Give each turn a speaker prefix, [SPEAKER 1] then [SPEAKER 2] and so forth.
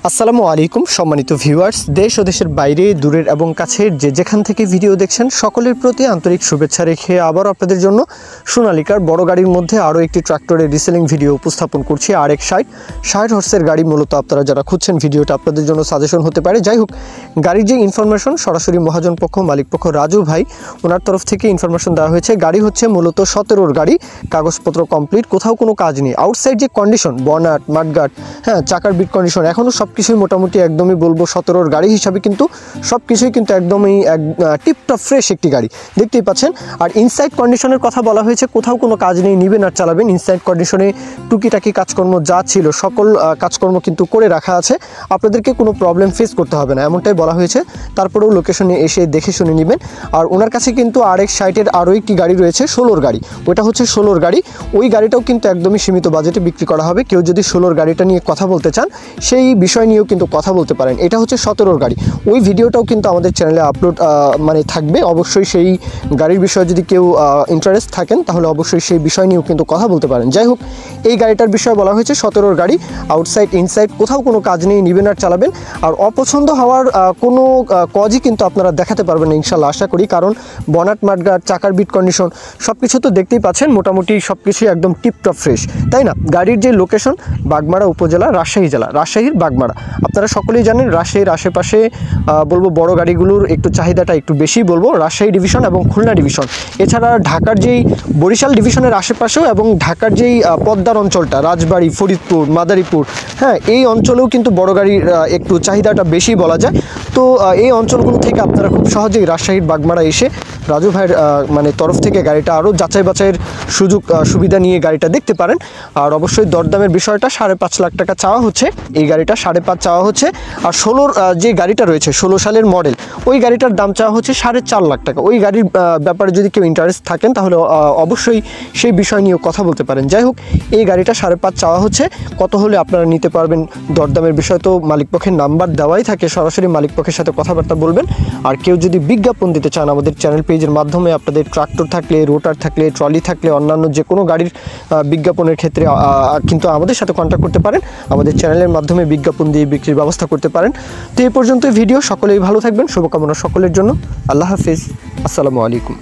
[SPEAKER 1] আসসালামু আলাইকুম সম্মানিত ভিউয়ার্স, দেশ ও দেশের বাইরে দূরের এবং কাছের যে যেখান থেকে ভিডিও দেখছেন সকলের প্রতি আন্তরিক শুভেচ্ছা রেখে আবার আপনাদের জন্য সোনালিকার বড় গাড়ির মধ্যে আরও একটি ট্রাক্টরের রিসেলিং ভিডিও উপস্থাপন করছি। RX60 হর্সের গাড়ি মূলত আপনারা যারা খুঁজছেন ভিডিওটা আপনাদের জন্য সাজেশন হতে পারে। যাই হোক, গাড়ির যে ইনফরমেশন সরাসরি মহাজন পক্ষ মালিক পক্ষ রাজু ভাই ওনার তরফ থেকে ইনফরমেশন দেওয়া হয়েছে। গাড়ি হচ্ছে মূলত 17-র গাড়ি, কাগজপত্র কমপ্লিট, কোথাও কোনো কাজ নেই। আউটসাইড যে কন্ডিশন, বনাট, মাডগার্ড, চাকার বিট কন্ডিশন, এখনও সব কিছুই মোটামুটি একদমই বলবো 17-র গাড়ি হিসাবে কিন্তু সব কিছুই কিন্তু একদমই টিপটপ ফ্রেশ একটি গাড়ি দেখতেই পাচ্ছেন। আর ইনসাইড কন্ডিশনের কথা বলা হয়েছে, কোথাও কোনো কাজ নেই, নিবেন আর চালাবেন। ইনসাইড কন্ডিশনে টুকিটাকি কাজকর্ম যা ছিল সকল কাজকর্ম কিন্তু করে রাখা আছে, আপনাদেরকে কোনো প্রবলেম ফেস করতে হবে না এমনটাই বলা হয়েছে। তারপরেও লোকেশনে এসে দেখে শুনে নেবেন। আর ওনার কাছে কিন্তু RX60-এর আরও একটি গাড়ি রয়েছে, 16-র গাড়ি, ওটা হচ্ছে 16-র গাড়ি। ওই গাড়িটাও কিন্তু একদমই সীমিত বাজেটে বিক্রি করা হবে। কেউ যদি 16-র গাড়িটা নিয়ে কথা বলতে চান সেই বিষয় নিয়েও কিন্তু কথা বলতে পারেন। এটা হচ্ছে 17-র গাড়ি, ওই ভিডিওটাও কিন্তু আমাদের চ্যানেলে আপলোড থাকবে। অবশ্যই সেই গাড়ির বিষয়ে যদি কেউ ইন্টারেস্ট থাকেন তাহলে অবশ্যই সেই বিষয় নিয়েও কিন্তু কথা বলতে পারেন। যাই হোক, এই গাড়িটার বিষয়ে বলা হয়েছে 17-র গাড়ি, আউটসাইড ইনসাইড কোথাও কোনো কাজ নেই, নিবেন আর চালাবেন। আর অপছন্দ হওয়ার কোনো কজই কিন্তু আপনারা দেখাতে পারবেন না ইনশাল্লাহ, আশা করি। কারণ বনাট, মাডগার্ড, চাকার বিট কন্ডিশন সব কিছু তো দেখতেই পাচ্ছেন, মোটামুটি সব কিছুই একদম টিপটপ ফ্রেশ, তাই না? গাড়ির যে লোকেশন, বাগমারা উপজেলা, রাজশাহী জেলা, রাজশাহীর বাগমারা। আপনারা সকলেই জানেন রাজশাহীর আশেপাশে বলবো বড় গাড়িগুলোর একটু চাহিদাটা একটু বেশি বলবো, রাজশাহী ডিভিশন এবং খুলনা ডিভিশন। এছাড়া ঢাকার যেই বরিশাল ডিভিশনের আশেপাশেও এবং ঢাকার যেই পদ্মার অঞ্চলটা, রাজবাড়ী, ফরিদপুর, মাদারীপুর, এই অঞ্চলেও কিন্তু বড় গাড়ির একটু চাহিদাটা বেশি বলা যায়। তো এই অঞ্চলগুলো থেকে আপনারা খুব সহজেই রাজশাহীর বাগমারা এসে রাজু ভাইয়ের তরফ থেকে গাড়িটা আরও যাচাই বাছাইয়ের সুযোগ সুবিধা নিয়ে গাড়িটা দেখতে পারেন। আর অবশ্যই দরদামের বিষয়টা 5.5 লাখ টাকা চাওয়া হচ্ছে, এই গাড়িটা 5.5 চাওয়া হচ্ছে। আর 16-র যে গাড়িটা রয়েছে, 16 সালের মডেল, ওই গাড়িটার দাম চাওয়া হচ্ছে 4.5 লাখ টাকা। ওই গাড়ির ব্যাপারে যদি কেউ ইন্টারেস্ট থাকেন তাহলে অবশ্যই সেই বিষয় নিয়েও কথা বলতে পারেন। যাই হোক, এই গাড়িটা 5.5 চাওয়া হচ্ছে। কত হলে আপনারা নিতে পারবেন, দরদামের বিষয় তো মালিকপক্ষের নাম্বার দেওয়াই থাকে, সরাসরি মালিকপক্ষের সাথে কথাবার্তা বলবেন। আর কেউ যদি বিজ্ঞাপন দিতে চান আমাদের চ্যানেল পেজের মাধ্যমে, আপনাদের ট্রাক্টর থাকলে, রোটার থাকলে, ট্রলি থাকলে, অন্যান্য যে কোনো গাড়ির বিজ্ঞাপনের ক্ষেত্রে কিন্তু আমাদের সাথে কন্ট্যাক্ট করতে পারেন। আমাদের চ্যানেলের মাধ্যমে বিজ্ঞাপন দিয়ে বিক্রির ব্যবস্থা করতে পারেন। তো এই পর্যন্তই ভিডিও, সকলেই ভালো থাকবেন, শুভকামনা সকলের জন্য। আল্লাহ হাফিজ, আসসালামু আলাইকুম।